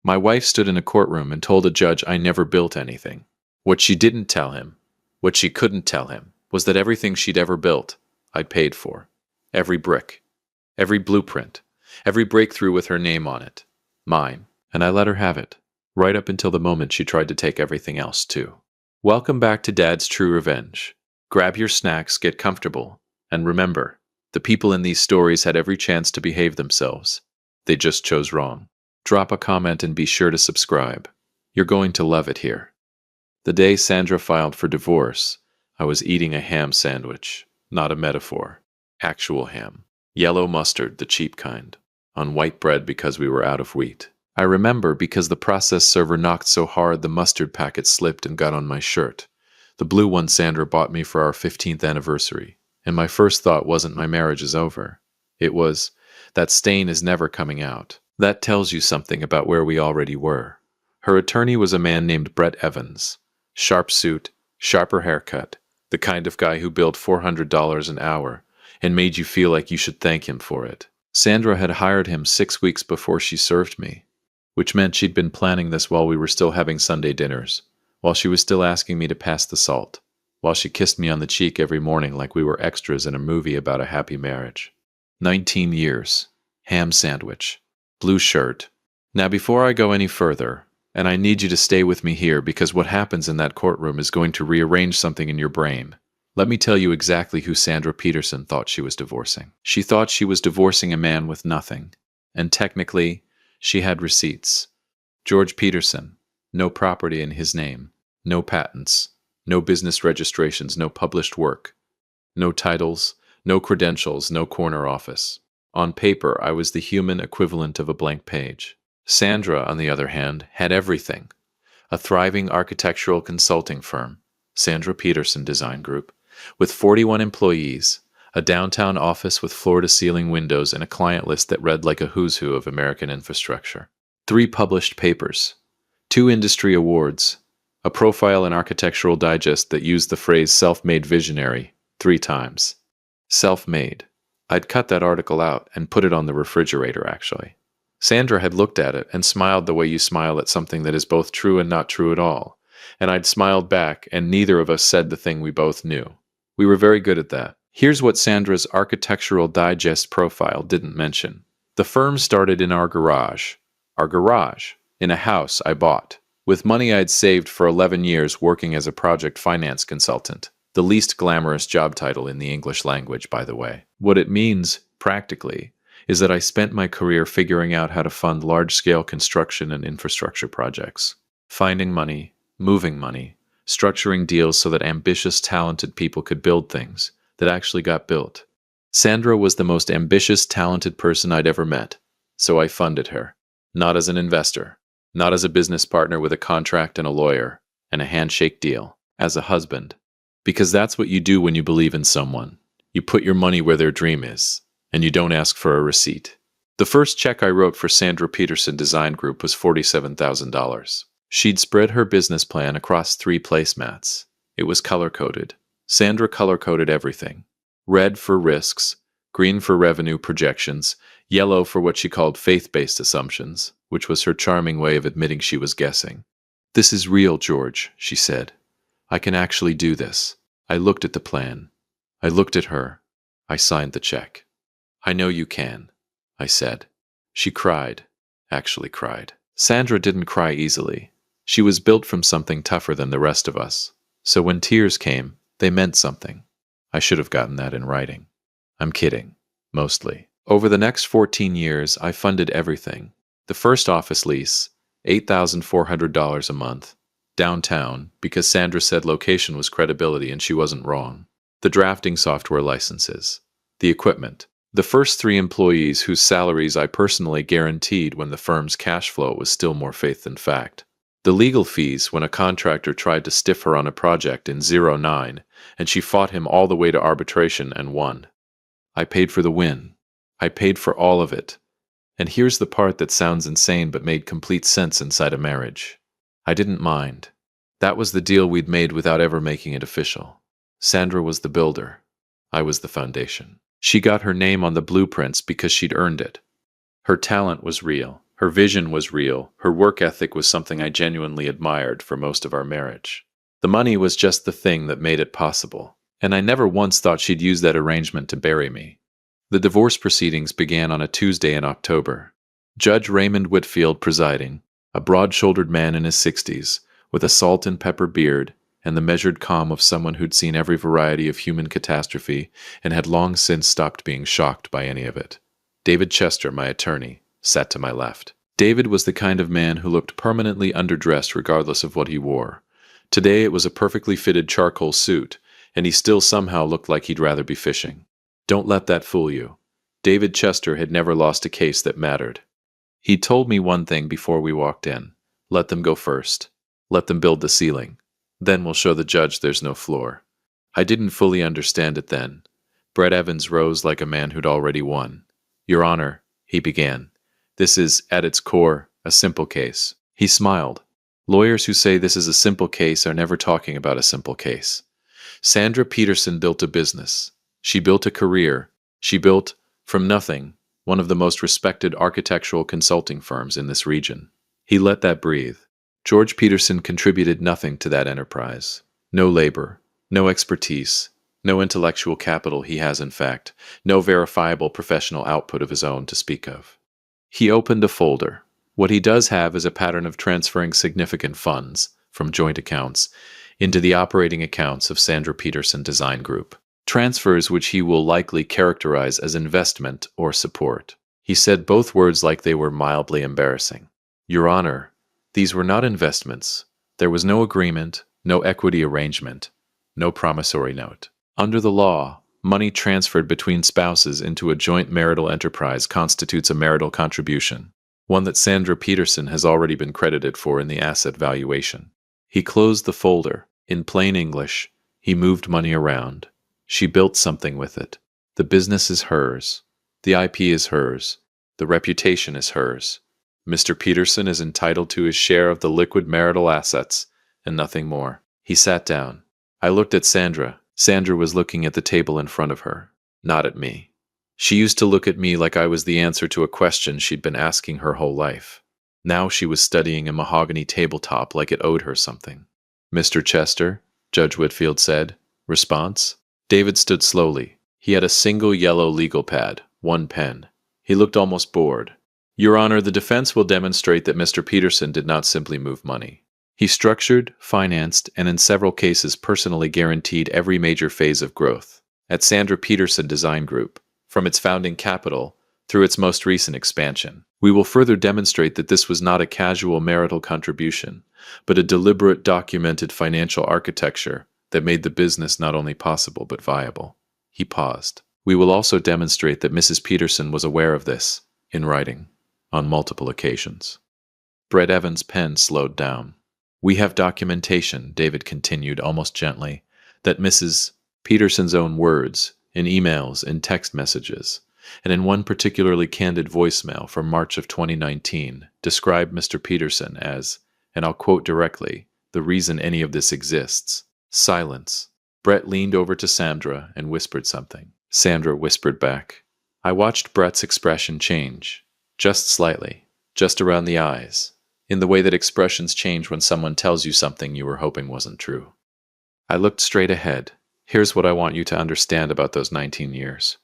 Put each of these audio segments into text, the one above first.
My wife stood in a courtroom and told a judge I never built anything. What she didn't tell him, what she couldn't tell him, was that everything she'd ever built, I'd paid for. Every brick, every blueprint, every breakthrough with her name on it. Mine. And I let her have it, right up until the moment she tried to take everything else too. Welcome back to Dad's True Revenge. Grab your snacks, get comfortable, and remember, the people in these stories had every chance to behave themselves. They just chose wrong. Drop a comment and be sure to subscribe. You're going to love it here. The day Sandra filed for divorce, I was eating a ham sandwich, not a metaphor. Actual ham. Yellow mustard, the cheap kind. On white bread because we were out of wheat. I remember because the process server knocked so hard the mustard packet slipped and got on my shirt. The blue one Sandra bought me for our 15th anniversary. And my first thought wasn't my marriage is over. It was, that stain is never coming out. That tells you something about where we already were. Her attorney was a man named Brett Evans. Sharp suit, sharper haircut, the kind of guy who billed $400 an hour and made you feel like you should thank him for it. Sandra had hired him 6 weeks before she served me, which meant she'd been planning this while we were still having Sunday dinners, while she was still asking me to pass the salt, while she kissed me on the cheek every morning like we were extras in a movie about a happy marriage. 19 years. Ham sandwich. Blue shirt. Now before I go any further, and I need you to stay with me here because what happens in that courtroom is going to rearrange something in your brain. Let me tell you exactly who Sandra Peterson thought she was divorcing. She thought she was divorcing a man with nothing. And technically, she had receipts. George Peterson. No property in his name. No patents. No business registrations. No published work. No titles. No credentials. No corner office. On paper, I was the human equivalent of a blank page. Sandra, on the other hand, had everything. A thriving architectural consulting firm, Sandra Peterson Design Group, with 41 employees, a downtown office with floor-to-ceiling windows and a client list that read like a who's who of American infrastructure. 3 published papers, 2 industry awards, a profile in Architectural Digest that used the phrase self-made visionary 3 times. Self-made. I'd cut that article out and put it on the refrigerator, actually. Sandra had looked at it and smiled the way you smile at something that is both true and not true at all. And I'd smiled back, and neither of us said the thing we both knew. We were very good at that. Here's what Sandra's Architectural Digest profile didn't mention. The firm started in our garage, in a house I bought, with money I'd saved for 11 years working as a project finance consultant. The least glamorous job title in the English language, by the way. What it means, practically, is that I spent my career figuring out how to fund large-scale construction and infrastructure projects. Finding money, moving money, structuring deals so that ambitious, talented people could build things that actually got built. Sandra was the most ambitious, talented person I'd ever met, so I funded her. Not as an investor, not as a business partner with a contract and a lawyer, and a handshake deal, as a husband. Because that's what you do when you believe in someone. You put your money where their dream is, and you don't ask for a receipt. The first check I wrote for Sandra Peterson Design Group was $47,000. She'd spread her business plan across 3 placemats. It was color-coded. Sandra color-coded everything. Red for risks, green for revenue projections, yellow for what she called faith-based assumptions, which was her charming way of admitting she was guessing. "This is real, George," she said. "I can actually do this." I looked at the plan. I looked at her. I signed the check. "I know you can," I said. She cried. Actually cried. Sandra didn't cry easily. She was built from something tougher than the rest of us. So when tears came, they meant something. I should have gotten that in writing. I'm kidding. Mostly. Over the next 14 years, I funded everything. The first office lease, $8,400 a month. Downtown, because Sandra said location was credibility and she wasn't wrong. The drafting software licenses. The equipment. The first 3 employees whose salaries I personally guaranteed when the firm's cash flow was still more faith than fact. The legal fees when a contractor tried to stiff her on a project in 09, and she fought him all the way to arbitration and won. I paid for the win. I paid for all of it. And here's the part that sounds insane but made complete sense inside a marriage. I didn't mind. That was the deal we'd made without ever making it official. Sandra was the builder. I was the foundation. She got her name on the blueprints because she'd earned it. Her talent was real. Her vision was real. Her work ethic was something I genuinely admired for most of our marriage. The money was just the thing that made it possible, and I never once thought she'd use that arrangement to bury me. The divorce proceedings began on a Tuesday in October. Judge Raymond Whitfield presiding, a broad-shouldered man in his 60s, with a salt and pepper beard and the measured calm of someone who'd seen every variety of human catastrophe and had long since stopped being shocked by any of it. David Chester, my attorney, sat to my left. David was the kind of man who looked permanently underdressed regardless of what he wore. Today it was a perfectly fitted charcoal suit, and he still somehow looked like he'd rather be fishing. Don't let that fool you. David Chester had never lost a case that mattered. He told me one thing before we walked in. Let them go first. Let them build the ceiling. Then we'll show the judge there's no floor. I didn't fully understand it then. Brett Evans rose like a man who'd already won. Your Honor, he began. This is, at its core, a simple case. He smiled. Lawyers who say this is a simple case are never talking about a simple case. Sandra Peterson built a business. She built a career. She built, from nothing, one of the most respected architectural consulting firms in this region. He let that breathe. George Peterson contributed nothing to that enterprise. No labor, no expertise, no intellectual capital he has in fact, no verifiable professional output of his own to speak of. He opened a folder. What he does have is a pattern of transferring significant funds from joint accounts into the operating accounts of Sandra Peterson Design Group. Transfers which he will likely characterize as investment or support. He said both words like they were mildly embarrassing. Your Honor, these were not investments. There was no agreement, no equity arrangement, no promissory note. Under the law, money transferred between spouses into a joint marital enterprise constitutes a marital contribution, one that Sandra Peterson has already been credited for in the asset valuation. He closed the folder. In plain English, he moved money around. She built something with it. The business is hers. The IP is hers. The reputation is hers. Mr. Peterson is entitled to his share of the liquid marital assets, and nothing more. He sat down. I looked at Sandra. Sandra was looking at the table in front of her, not at me. She used to look at me like I was the answer to a question she'd been asking her whole life. Now she was studying a mahogany tabletop like it owed her something. Mr. Chester, Judge Whitfield said. Response? David stood slowly. He had a single yellow legal pad, one pen. He looked almost bored. Your Honor, the defense will demonstrate that Mr. Peterson did not simply move money. He structured, financed, and in several cases personally guaranteed every major phase of growth at Sandra Peterson Design Group, from its founding capital through its most recent expansion. We will further demonstrate that this was not a casual marital contribution, but a deliberate, documented financial architecture that made the business not only possible but viable. He paused. We will also demonstrate that Mrs. Peterson was aware of this, in writing, on multiple occasions. Brett Evans' pen slowed down. We have documentation, David continued almost gently, that Mrs. Peterson's own words, in emails, in text messages, and in one particularly candid voicemail from March of 2019, described Mr. Peterson as, and I'll quote directly, the reason any of this exists. Silence. Brett leaned over to Sandra and whispered something. Sandra whispered back. I watched Brett's expression change, just slightly, just around the eyes, in the way that expressions change when someone tells you something you were hoping wasn't true. I looked straight ahead. Here's what I want you to understand about those 19 years.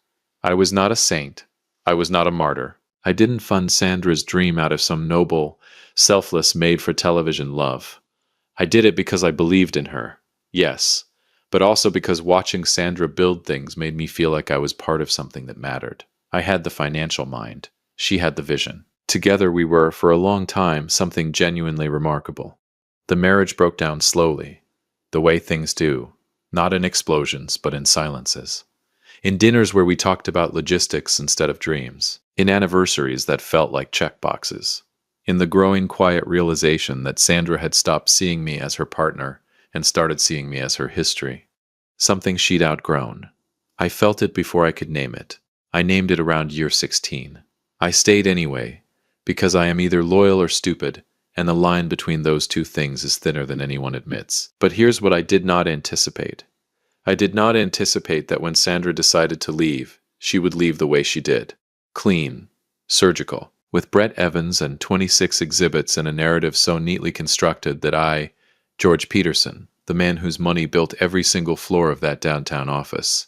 I was not a saint. I was not a martyr. I didn't fund Sandra's dream out of some noble, selfless, made-for-television love. I did it because I believed in her, yes, but also because watching Sandra build things made me feel like I was part of something that mattered. I had the financial mind. She had the vision. Together we were, for a long time, something genuinely remarkable. The marriage broke down slowly, the way things do, not in explosions, but in silences. In dinners where we talked about logistics instead of dreams. In anniversaries that felt like checkboxes. In the growing quiet realization that Sandra had stopped seeing me as her partner and started seeing me as her history. Something she'd outgrown. I felt it before I could name it. I named it around year 16. I stayed anyway, because I am either loyal or stupid, and the line between those two things is thinner than anyone admits. But here's what I did not anticipate. I did not anticipate that when Sandra decided to leave, she would leave the way she did. Clean. Surgical. with Brett Evans and 26 exhibits and a narrative so neatly constructed that I, George Peterson, the man whose money built every single floor of that downtown office,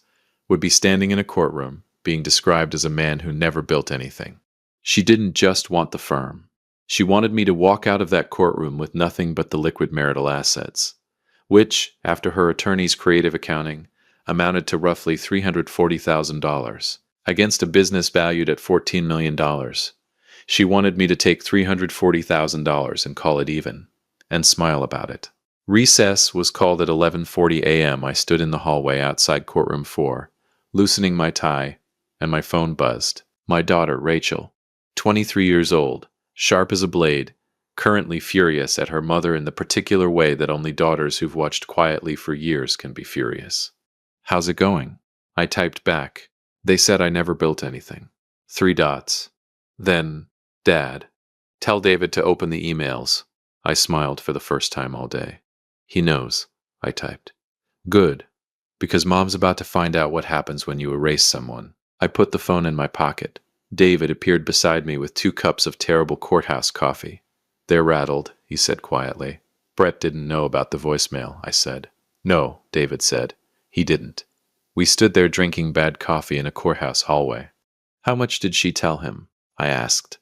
would be standing in a courtroom, being described as a man who never built anything. She didn't just want the firm. She wanted me to walk out of that courtroom with nothing but the liquid marital assets, which, after her attorney's creative accounting, amounted to roughly $340,000, against a business valued at $14 million. She wanted me to take $340,000 and call it even, and smile about it. Recess was called at 11:40 a.m. I stood in the hallway outside courtroom 4, loosening my tie, and my phone buzzed. My daughter, Rachel, 23 years old, sharp as a blade, currently furious at her mother in the particular way that only daughters who've watched quietly for years can be furious. "How's it going?" I typed back. "They said I never built anything." 3 dots. Then, "Dad, tell David to open the emails." I smiled for the first time all day. "He knows," I typed. "Good, because Mom's about to find out what happens when you erase someone." I put the phone in my pocket. David appeared beside me with 2 cups of terrible courthouse coffee. "They're rattled," he said quietly. "Brett didn't know about the voicemail," I said. "No," David said. "He didn't." We stood there drinking bad coffee in a courthouse hallway. "How much did she tell him?" I asked.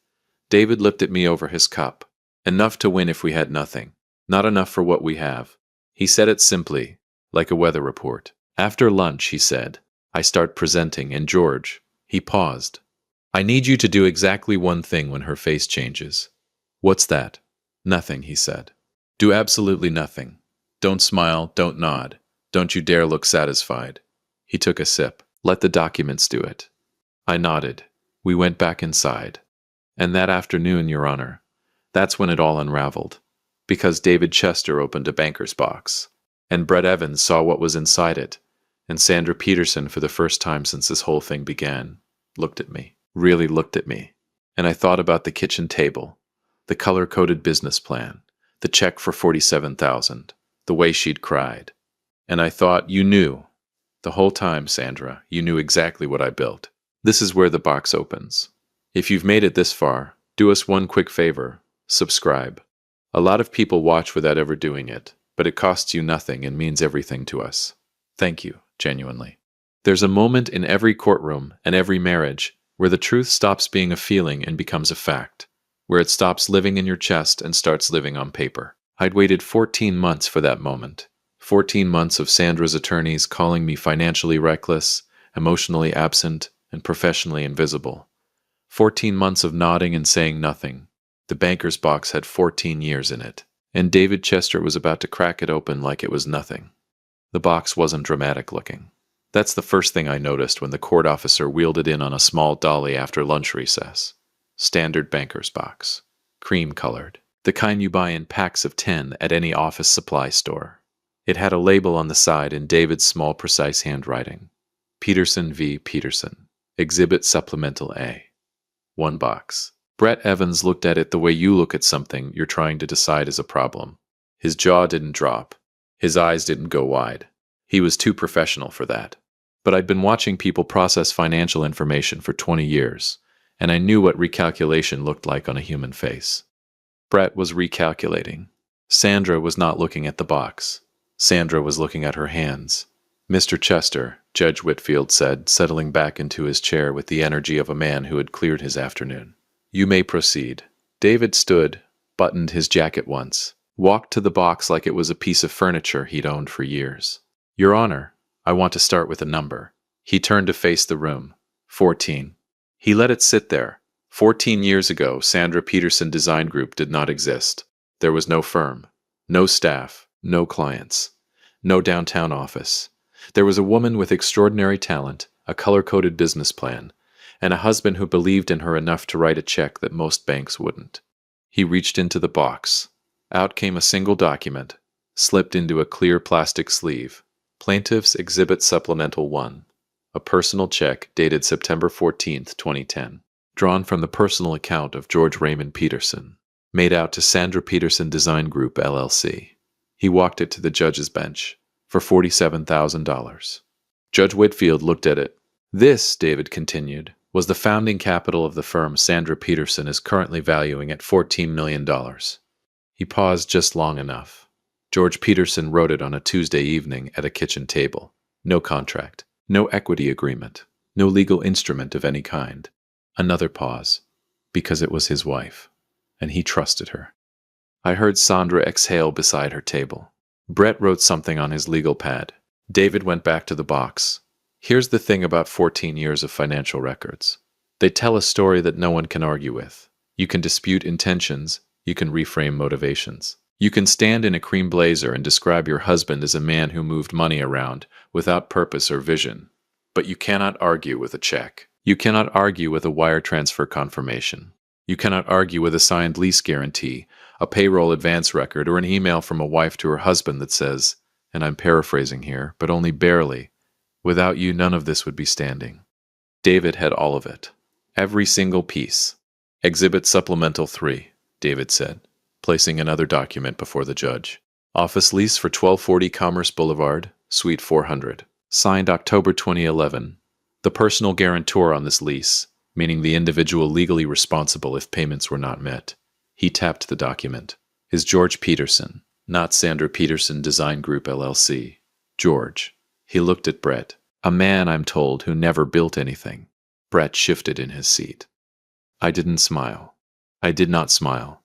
David looked at me over his cup. "Enough to win if we had nothing. Not enough for what we have." He said it simply, like a weather report. "After lunch," he said, "I start presenting, and George," he paused, "I need you to do exactly one thing when her face changes." "What's that?" "Nothing," he said. "Do absolutely nothing. Don't smile, don't nod. Don't you dare look satisfied." He took a sip. "Let the documents do it." I nodded. We went back inside. And that afternoon, Your Honor, that's when it all unraveled. Because David Chester opened a banker's box. And Brett Evans saw what was inside it. And Sandra Peterson, for the first time since this whole thing began, looked at me. Really looked at me. And I thought about the kitchen table, the color-coded business plan, the check for $47,000, the way she'd cried. And I thought, you knew. The whole time, Sandra, you knew exactly what I built. This is where the box opens. If you've made it this far, do us one quick favor. Subscribe. A lot of people watch without ever doing it, but it costs you nothing and means everything to us. Thank you, genuinely. There's a moment in every courtroom and every marriage where the truth stops being a feeling and becomes a fact, where it stops living in your chest and starts living on paper. I'd waited 14 months for that moment. 14 months of Sandra's attorneys calling me financially reckless, emotionally absent, and professionally invisible. 14 months of nodding and saying nothing. The banker's box had 14 years in it, and David Chester was about to crack it open like it was nothing. The box wasn't dramatic looking. That's the first thing I noticed when the court officer wheeled it in on a small dolly after lunch recess. Standard banker's box. Cream-colored. The kind you buy in packs of 10 at any office supply store. It had a label on the side in David's small, precise handwriting. Peterson v. Peterson. Exhibit Supplemental A. 1 box. Brett Evans looked at it the way you look at something you're trying to decide is a problem. His jaw didn't drop. His eyes didn't go wide. He was too professional for that. But I'd been watching people process financial information for 20 years, and I knew what recalculation looked like on a human face. Brett was recalculating. Sandra was not looking at the box. Sandra was looking at her hands. "Mr. Chester," Judge Whitfield said, settling back into his chair with the energy of a man who had cleared his afternoon. "You may proceed." David stood, buttoned his jacket once, walked to the box like it was a piece of furniture he'd owned for years. "Your Honor, I want to start with a number." He turned to face the room. 14. He let it sit there. 14 years ago, Sandra Peterson Design Group did not exist. There was no firm, no staff, no clients, no downtown office. There was a woman with extraordinary talent, a color-coded business plan, and a husband who believed in her enough to write a check that most banks wouldn't. He reached into the box. Out came a single document, slipped into a clear plastic sleeve. Plaintiff's Exhibit Supplemental 1. A personal check dated September 14, 2010. Drawn from the personal account of George Raymond Peterson. Made out to Sandra Peterson Design Group, LLC. He walked it to the judge's bench for $47,000. Judge Whitfield looked at it. "This," David continued, was the founding capital of the firm Sandra Peterson is currently valuing at $14 million. He paused just long enough. George Peterson wrote it on a Tuesday evening at a kitchen table. No contract, no equity agreement, no legal instrument of any kind. Another pause, because it was his wife, and he trusted her. I heard Sandra exhale beside her table. Brett wrote something on his legal pad. David went back to the box. Here's the thing about 14 years of financial records. They tell a story that no one can argue with. You can dispute intentions, you can reframe motivations. You can stand in a cream blazer and describe your husband as a man who moved money around without purpose or vision. But you cannot argue with a check. You cannot argue with a wire transfer confirmation. You cannot argue with a signed lease guarantee, a payroll advance record, or an email from a wife to her husband that says, and I'm paraphrasing here, but only barely, without you none of this would be standing. David had all of it. Every single piece. Exhibit Supplemental 3, David said, placing another document before the judge. Office lease for 1240 Commerce Boulevard, Suite 400. Signed October 2011. The personal guarantor on this lease, meaning the individual legally responsible if payments were not met. He tapped the document. Is George Peterson, not Sandra Peterson Design Group LLC. George. He looked at Brett. A man, I'm told, who never built anything. Brett shifted in his seat. I didn't smile. I did not smile.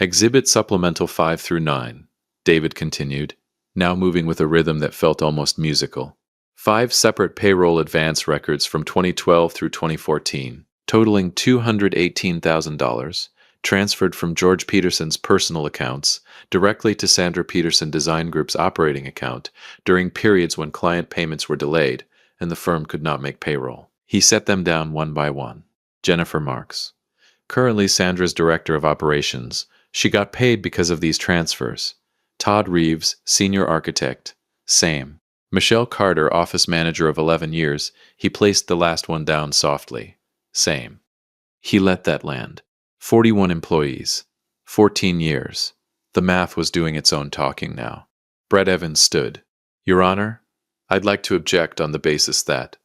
Exhibit Supplemental 5 through 9, David continued, now moving with a rhythm that felt almost musical. 5 separate payroll advance records from 2012 through 2014, totaling $218,000, transferred from George Peterson's personal accounts directly to Sandra Peterson Design Group's operating account during periods when client payments were delayed and the firm could not make payroll. He set them down one by one. Jennifer Marks. Currently Sandra's Director of Operations. She got paid because of these transfers. Todd Reeves, Senior Architect. Same. Michelle Carter, Office Manager of 11 years. He placed the last one down softly. Same. He let that land. 41 employees. 14 years. The math was doing its own talking now. Brett Evans stood. Your Honor, I'd like to object on the basis that...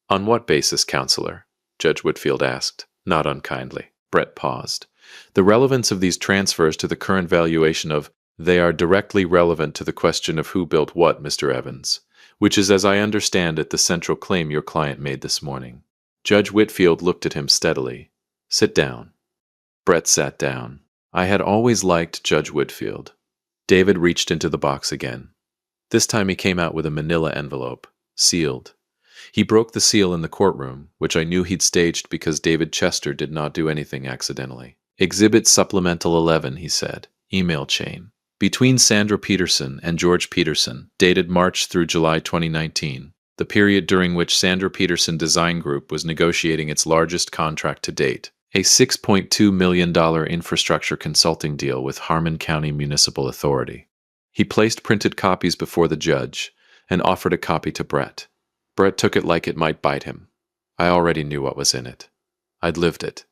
On what basis, Counselor? Judge Whitfield asked, not unkindly. Brett paused. The relevance of these transfers to the current valuation of they are directly relevant to the question of who built what, Mr. Evans, which is, as I understand it, the central claim your client made this morning. Judge Whitfield looked at him steadily. Sit down. Brett sat down. I had always liked Judge Whitfield. David reached into the box again. This time he came out with a manila envelope, sealed. He broke the seal in the courtroom, which I knew he'd staged because David Chester did not do anything accidentally. Exhibit Supplemental 11, he said. Email chain. Between Sandra Peterson and George Peterson, dated March through July 2019, the period during which Sandra Peterson Design Group was negotiating its largest contract to date, a $6.2 million infrastructure consulting deal with Harmon County Municipal Authority. He placed printed copies before the judge and offered a copy to Brett. Brett took it like it might bite him. I already knew what was in it. I'd lived it.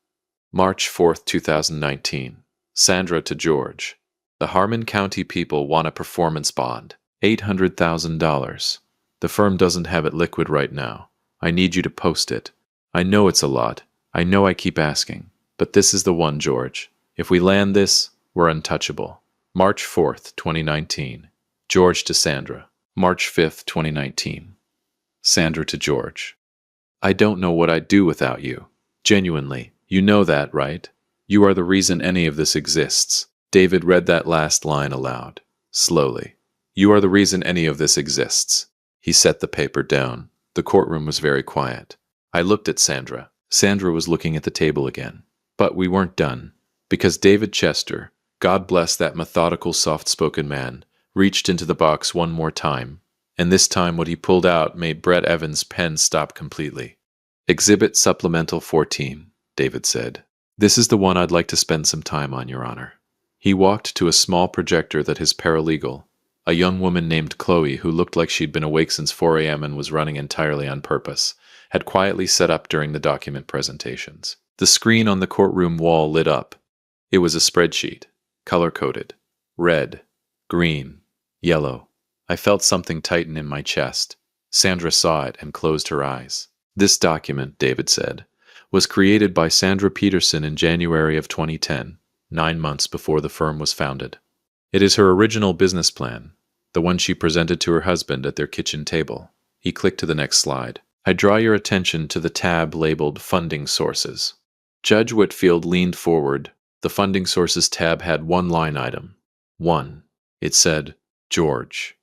March 4th, 2019. Sandra to George. The Harmon County people want a performance bond. $800,000. The firm doesn't have it liquid right now. I need you to post it. I know it's a lot. I know I keep asking. But this is the one, George. If we land this, we're untouchable. March 4th, 2019. George to Sandra. March 5th, 2019. Sandra to George. I don't know what I'd do without you. Genuinely. You know that, right? You are the reason any of this exists. David read that last line aloud, slowly. You are the reason any of this exists. He set the paper down. The courtroom was very quiet. I looked at Sandra. Sandra was looking at the table again. But we weren't done. Because David Chester, God bless that methodical, soft-spoken man, reached into the box one more time. And this time what he pulled out made Brett Evans' pen stop completely. Exhibit Supplemental 14, David said. This is the one I'd like to spend some time on, Your Honor. He walked to a small projector that his paralegal, a young woman named Chloe who looked like she'd been awake since 4 a.m. and was running entirely on purpose, had quietly set up during the document presentations. The screen on the courtroom wall lit up. It was a spreadsheet, color-coded, red, green, yellow. I felt something tighten in my chest. Sandra saw it and closed her eyes. This document, David said, was created by Sandra Peterson in January of 2010, 9 months before the firm was founded. It is her original business plan, the one she presented to her husband at their kitchen table. He clicked to the next slide. I draw your attention to the tab labeled Funding Sources. Judge Whitfield leaned forward. The Funding Sources tab had one line item. 1. It said, George.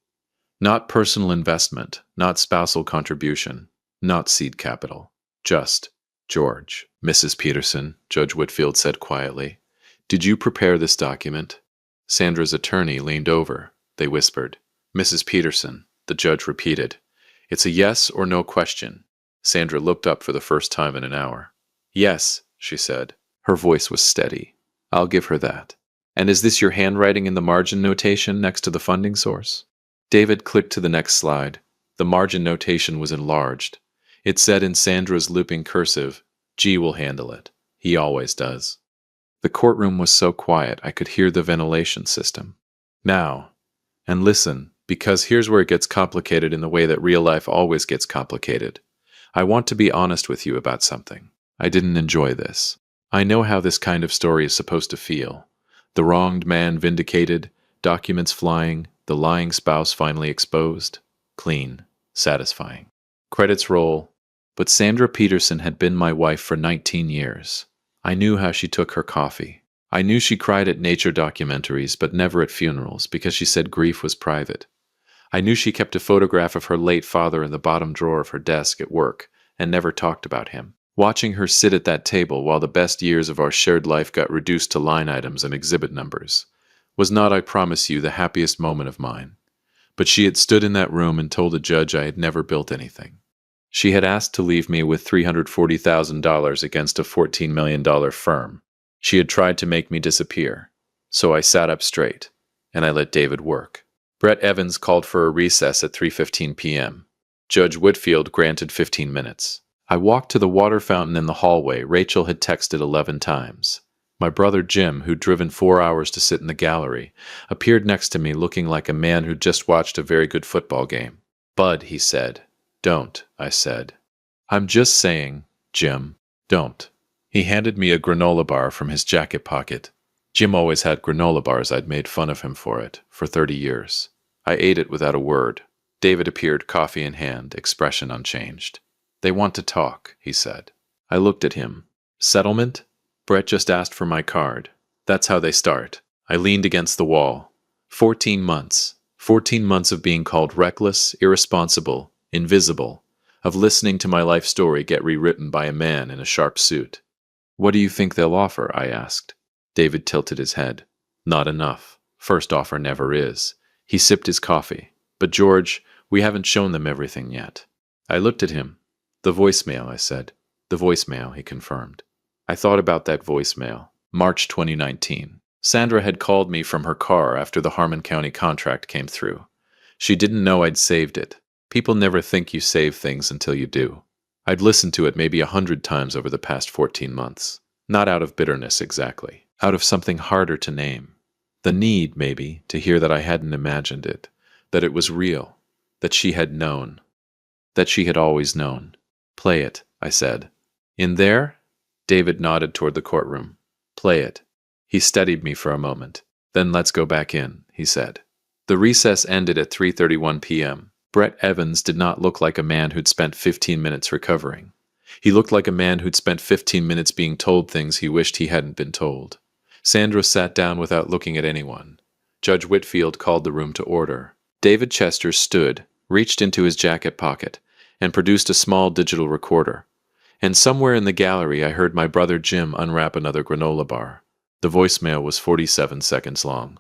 Not personal investment, not spousal contribution, not seed capital. Just George. Mrs. Peterson, Judge Whitfield said quietly, did you prepare this document? Sandra's attorney leaned over. They whispered. Mrs. Peterson, the judge repeated. It's a yes or no question. Sandra looked up for the first time in an hour. Yes, she said. Her voice was steady. I'll give her that. And is this your handwriting in the margin notation next to the funding source? David clicked to the next slide. The margin notation was enlarged. It said in Sandra's looping cursive, G will handle it. He always does. The courtroom was so quiet I could hear the ventilation system. Now, and listen, because here's where it gets complicated in the way that real life always gets complicated. I want to be honest with you about something. I didn't enjoy this. I know how this kind of story is supposed to feel. The wronged man vindicated, documents flying, the lying spouse finally exposed. Clean, satisfying. Credits roll. But Sandra Peterson had been my wife for 19 years. I knew how she took her coffee. I knew she cried at nature documentaries, but never at funerals, because she said grief was private. I knew she kept a photograph of her late father in the bottom drawer of her desk at work, and never talked about him. Watching her sit at that table while the best years of our shared life got reduced to line items and exhibit numbers was not, I promise you, the happiest moment of mine. But she had stood in that room and told a judge I had never built anything. She had asked to leave me with $340,000 against a $14 million firm. She had tried to make me disappear. So I sat up straight, and I let David work. Brett Evans called for a recess at 3:15 p.m. Judge Whitfield granted 15 minutes. I walked to the water fountain in the hallway Rachel had texted 11 times. My brother Jim, who'd driven 4 hours to sit in the gallery, appeared next to me looking like a man who'd just watched a very good football game. Bud, he said. Don't, I said. I'm just saying, Jim, don't. He handed me a granola bar from his jacket pocket. Jim always had granola bars. I'd made fun of him for it, for 30 years. I ate it without a word. David appeared, coffee in hand, expression unchanged. They want to talk, he said. I looked at him. Settlement? Brett just asked for my card. That's how they start. I leaned against the wall. 14 months. 14 months of being called reckless, irresponsible, invisible, of listening to my life story get rewritten by a man in a sharp suit. What do you think they'll offer? I asked. David tilted his head. Not enough. First offer never is. He sipped his coffee. But George, we haven't shown them everything yet. I looked at him. The voicemail, I said. The voicemail, he confirmed. I thought about that voicemail. March 2019. Sandra had called me from her car after the Harmon County contract came through. She didn't know I'd saved it. People never think you save things until you do. I'd listened to it maybe 100 times over the past 14 months. Not out of bitterness exactly. Out of something harder to name. The need, maybe, to hear that I hadn't imagined it. That it was real. That she had known. That she had always known. Play it, I said. In there? David nodded toward the courtroom. Play it. He studied me for a moment. Then let's go back in, he said. The recess ended at 3:31 p.m. Brett Evans did not look like a man who'd spent 15 minutes recovering. He looked like a man who'd spent 15 minutes being told things he wished he hadn't been told. Sandra sat down without looking at anyone. Judge Whitfield called the room to order. David Chester stood, reached into his jacket pocket, and produced a small digital recorder. And somewhere in the gallery I heard my brother Jim unwrap another granola bar. The voicemail was 47 seconds long.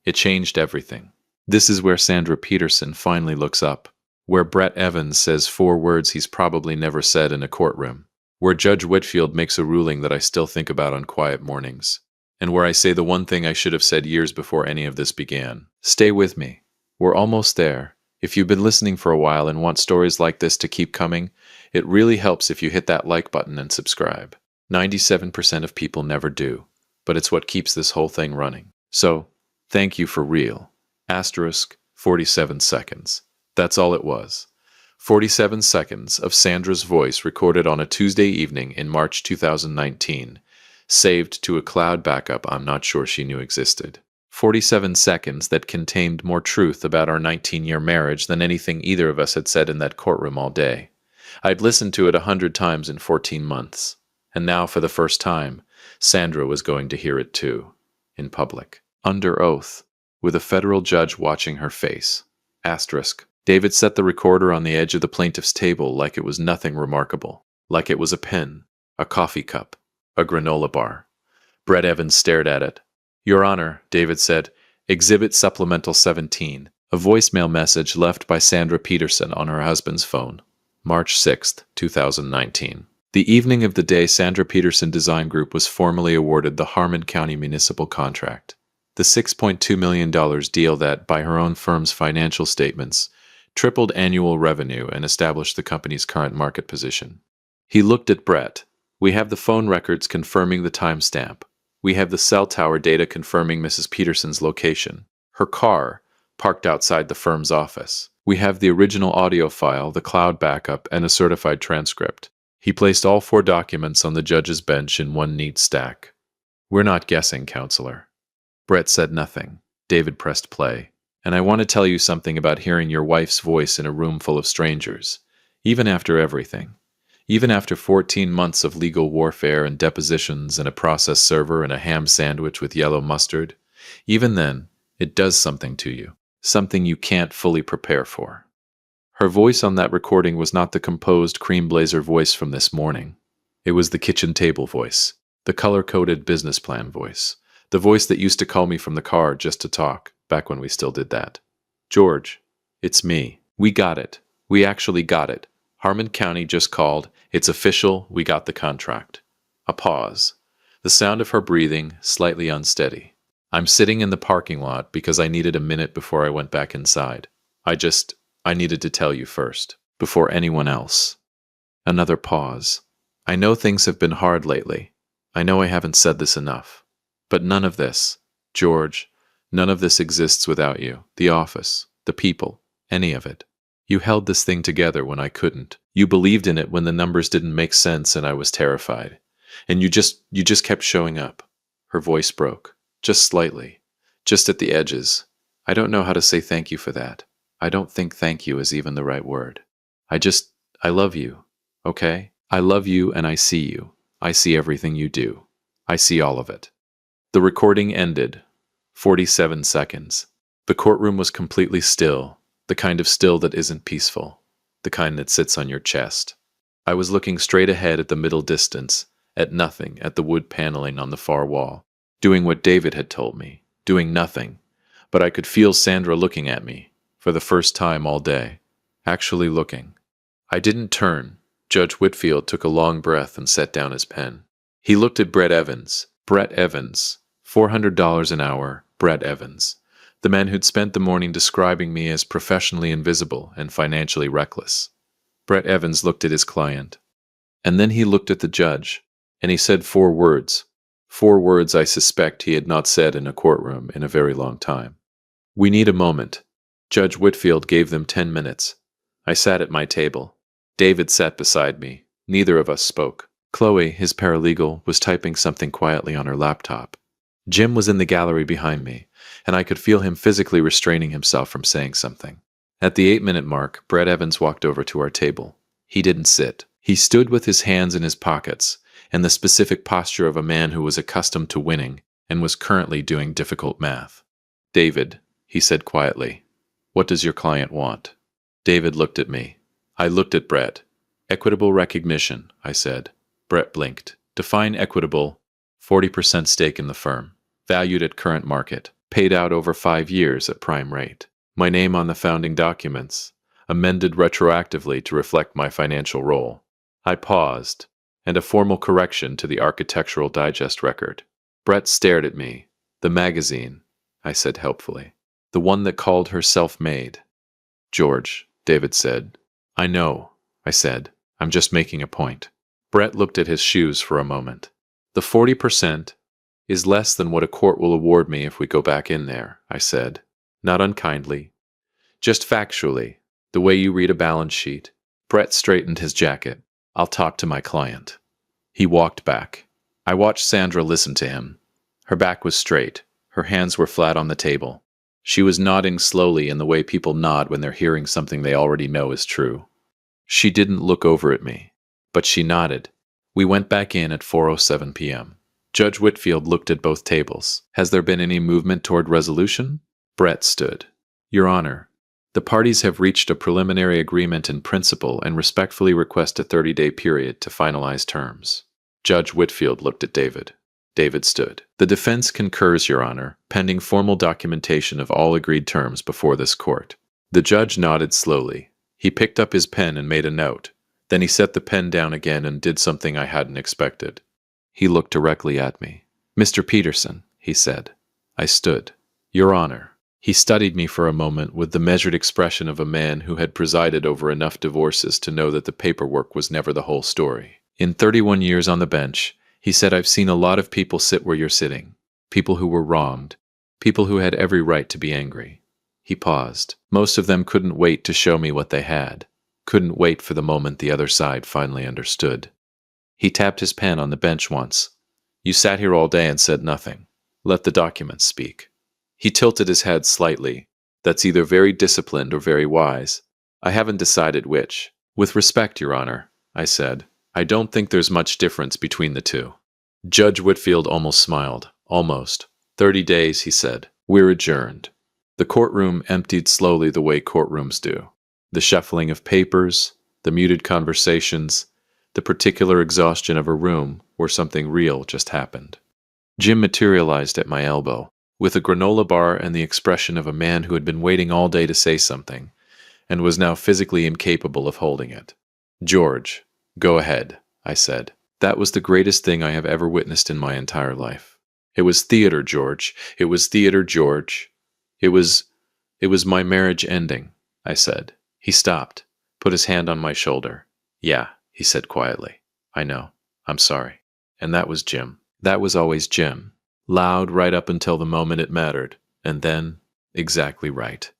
It changed everything. This is where Sandra Peterson finally looks up. Where Brett Evans says 4 words he's probably never said in a courtroom. Where Judge Whitfield makes a ruling that I still think about on quiet mornings. And where I say the one thing I should have said years before any of this began. Stay with me. We're almost there. If you've been listening for a while and want stories like this to keep coming, it really helps if you hit that like button and subscribe. 97% of people never do, but it's what keeps this whole thing running. So, thank you for real. *47 seconds. That's all it was. 47 seconds of Sandra's voice recorded on a Tuesday evening in March 2019, saved to a cloud backup I'm not sure she knew existed. 47 seconds that contained more truth about our 19-year marriage than anything either of us had said in that courtroom all day. I'd listened to it 100 times in 14 months, and now for the first time, Sandra was going to hear it too, in public, under oath, with a federal judge watching her face. Asterisk. David set the recorder on the edge of the plaintiff's table like it was nothing remarkable, like it was a pen, a coffee cup, a granola bar. Brett Evans stared at it. "Your Honor," David said, "Exhibit Supplemental 17, a voicemail message left by Sandra Peterson on her husband's phone. March 6, 2019. The evening of the day Sandra Peterson Design Group was formally awarded the Harmon County Municipal Contract. The $6.2 million deal that, by her own firm's financial statements, tripled annual revenue and established the company's current market position." He looked at Brett. "We have the phone records confirming the timestamp. We have the cell tower data confirming Mrs. Peterson's location. Her car, parked outside the firm's office. We have the original audio file, the cloud backup, and a certified transcript." He placed all 4 documents on the judge's bench in one neat stack. "We're not guessing, counselor." Brett said nothing. David pressed play. "And I want to tell you something about hearing your wife's voice in a room full of strangers. Even after everything. Even after 14 months of legal warfare and depositions and a process server and a ham sandwich with yellow mustard. Even then, it does something to you. Something you can't fully prepare for." Her voice on that recording was not the composed cream blazer voice from this morning. It was the kitchen table voice, the color-coded business plan voice, the voice that used to call me from the car just to talk, back when we still did that. "George, it's me. We got it. We actually got it. Harmon County just called. It's official. We got the contract." A pause. The sound of her breathing, slightly unsteady. "I'm sitting in the parking lot because I needed a minute before I went back inside. I needed to tell you first, before anyone else." Another pause. "I know things have been hard lately. I know I haven't said this enough. But none of this, George, none of this exists without you. The office, the people, any of it. You held this thing together when I couldn't. You believed in it when the numbers didn't make sense and I was terrified. And you just kept showing up." Her voice broke. "Just slightly. Just at the edges. I don't know how to say thank you for that. I don't think thank you is even the right word. I love you, okay? I love you and I see you. I see everything you do. I see all of it." The recording ended. 47 seconds. The courtroom was completely still, the kind of still that isn't peaceful, the kind that sits on your chest. I was looking straight ahead at the middle distance, at nothing, at the wood paneling on the far wall, doing what David had told me, doing nothing, but I could feel Sandra looking at me, for the first time all day, actually looking. I didn't turn. Judge Whitfield took a long breath and set down his pen. He looked at Brett Evans. Brett Evans. $400 an hour. Brett Evans. The man who'd spent the morning describing me as professionally invisible and financially reckless. Brett Evans looked at his client. And then he looked at the judge, and he said 4 words. 4 words I suspect he had not said in a courtroom in a very long time. "We need a moment." Judge Whitfield gave them 10 minutes. I sat at my table. David sat beside me. Neither of us spoke. Chloe, his paralegal, was typing something quietly on her laptop. Jim was in the gallery behind me, and I could feel him physically restraining himself from saying something. At the 8-minute mark, Brett Evans walked over to our table. He didn't sit. He stood with his hands in his pockets, and the specific posture of a man who was accustomed to winning and was currently doing difficult math. "David," he said quietly, "what does your client want?" David looked at me. I looked at Brett. "Equitable recognition," I said. Brett blinked. "Define equitable." 40% stake in the firm. Valued at current market. Paid out over 5 years at prime rate. My name on the founding documents. Amended retroactively to reflect my financial role. I paused. And a formal correction to the Architectural Digest record. Brett stared at me. "The magazine," I said helpfully. "The one that called her self-made." "George," David said. "I know," I said. "I'm just making a point." Brett looked at his shoes for a moment. "The 40% is less than what a court will award me if we go back in there," I said. Not unkindly. Just factually. The way you read a balance sheet. Brett straightened his jacket. I'll talk to my client. He walked back. I watched Sandra listen to him. Her back was straight. Her hands were flat on the table. She was nodding slowly in the way people nod when they're hearing something they already know is true. She didn't look over at me, but she nodded. We went back in at 4:07 p.m. Judge Whitfield looked at both tables. Has there been any movement toward resolution? Brett stood. Your Honor, the parties have reached a preliminary agreement in principle and respectfully request a 30-day period to finalize terms. Judge Whitfield looked at David. David stood. The defense concurs, Your Honor, pending formal documentation of all agreed terms before this court. The judge nodded slowly. He picked up his pen and made a note. Then he set the pen down again and did something I hadn't expected. He looked directly at me. Mr. Peterson, he said. I stood. Your Honor. He studied me for a moment with the measured expression of a man who had presided over enough divorces to know that the paperwork was never the whole story. In 31 years on the bench, he said, I've seen a lot of people sit where you're sitting. People who were wronged. People who had every right to be angry. He paused. Most of them couldn't wait to show me what they had. Couldn't wait for the moment the other side finally understood. He tapped his pen on the bench once. You sat here all day and said nothing. Let the documents speak. He tilted his head slightly. That's either very disciplined or very wise. I haven't decided which. With respect, Your Honor, I said, I don't think there's much difference between the two. Judge Whitfield almost smiled. Almost. 30 days, he said. We're adjourned. The courtroom emptied slowly the way courtrooms do. The shuffling of papers, the muted conversations, the particular exhaustion of a room where something real just happened. Jim materialized at my elbow, with a granola bar and the expression of a man who had been waiting all day to say something, and was now physically incapable of holding it. George, go ahead, I said. That was the greatest thing I have ever witnessed in my entire life. It was theater, George. It was theater, George. It was my marriage ending, I said. He stopped, put his hand on my shoulder. Yeah, he said quietly. I know. I'm sorry. And that was Jim. That was always Jim. Loud right up until the moment it mattered. And then, exactly right.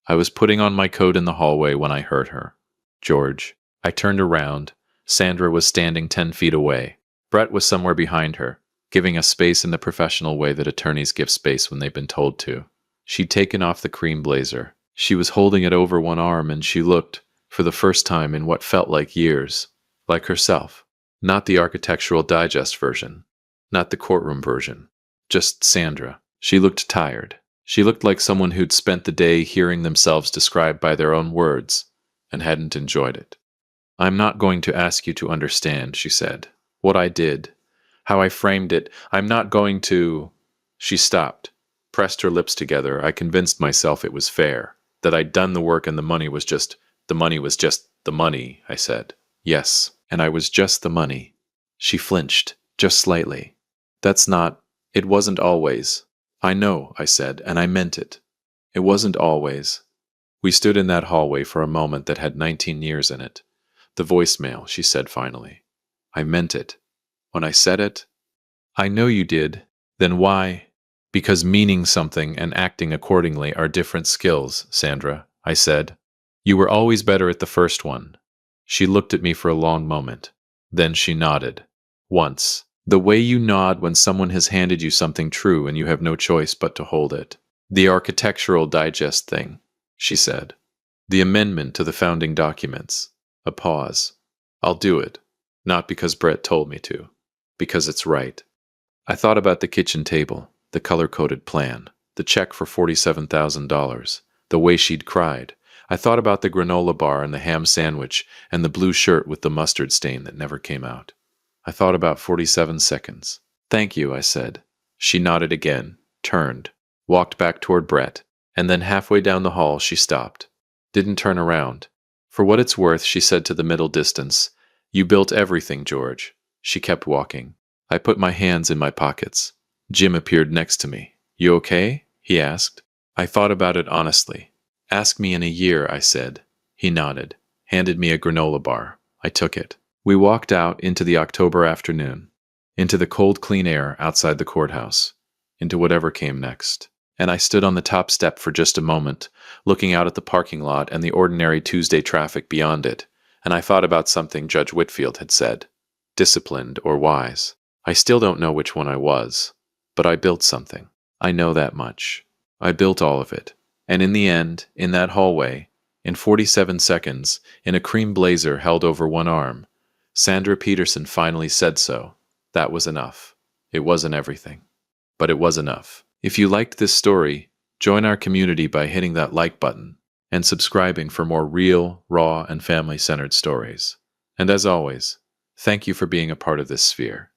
I was putting on my coat in the hallway when I heard her. George. I turned around. Sandra was standing 10 feet away. Brett was somewhere behind her, giving us space in the professional way that attorneys give space when they've been told to. She'd taken off the cream blazer. She was holding it over one arm, and she looked, for the first time in what felt like years, like herself. Not the Architectural Digest version. Not the courtroom version. Just Sandra. She looked tired. She looked like someone who'd spent the day hearing themselves described by their own words, and hadn't enjoyed it. I'm not going to ask you to understand, she said. What I did. How I framed it. I'm not going to... She stopped. Pressed her lips together. I convinced myself it was fair. That I'd done the work and the money was just the money, I said. Yes, and I was just the money. She flinched, just slightly. It wasn't always. I know, I said, and I meant it. It wasn't always. We stood in that hallway for a moment that had 19 years in it. The voicemail, she said finally. I meant it. When I said it, I know you did. Then why? Because meaning something and acting accordingly are different skills, Sandra, I said. You were always better at the first one. She looked at me for a long moment. Then she nodded. Once. The way you nod when someone has handed you something true and you have no choice but to hold it. The Architectural Digest thing, she said. The amendment to the founding documents. A pause. I'll do it. Not because Brett told me to. Because it's right. I thought about the kitchen table. The color-coded plan, the check for $47,000, the way she'd cried. I thought about the granola bar and the ham sandwich and the blue shirt with the mustard stain that never came out. I thought about 47 seconds. Thank you, I said. She nodded again, turned, walked back toward Brett, and then halfway down the hall she stopped. Didn't turn around. For what it's worth, she said to the middle distance, You built everything, George. She kept walking. I put my hands in my pockets. Jim appeared next to me. You okay? He asked. I thought about it honestly. Ask me in a year, I said. He nodded, handed me a granola bar. I took it. We walked out into the October afternoon, into the cold, clean air outside the courthouse, into whatever came next. And I stood on the top step for just a moment, looking out at the parking lot and the ordinary Tuesday traffic beyond it, and I thought about something Judge Whitfield had said. Disciplined or wise. I still don't know which one I was, but I built something. I know that much. I built all of it. And in the end, in that hallway, in 47 seconds, in a cream blazer held over one arm, Sandra Peterson finally said so. That was enough. It wasn't everything, but it was enough. If you liked this story, join our community by hitting that like button and subscribing for more real, raw, and family-centered stories. And as always, thank you for being a part of this sphere.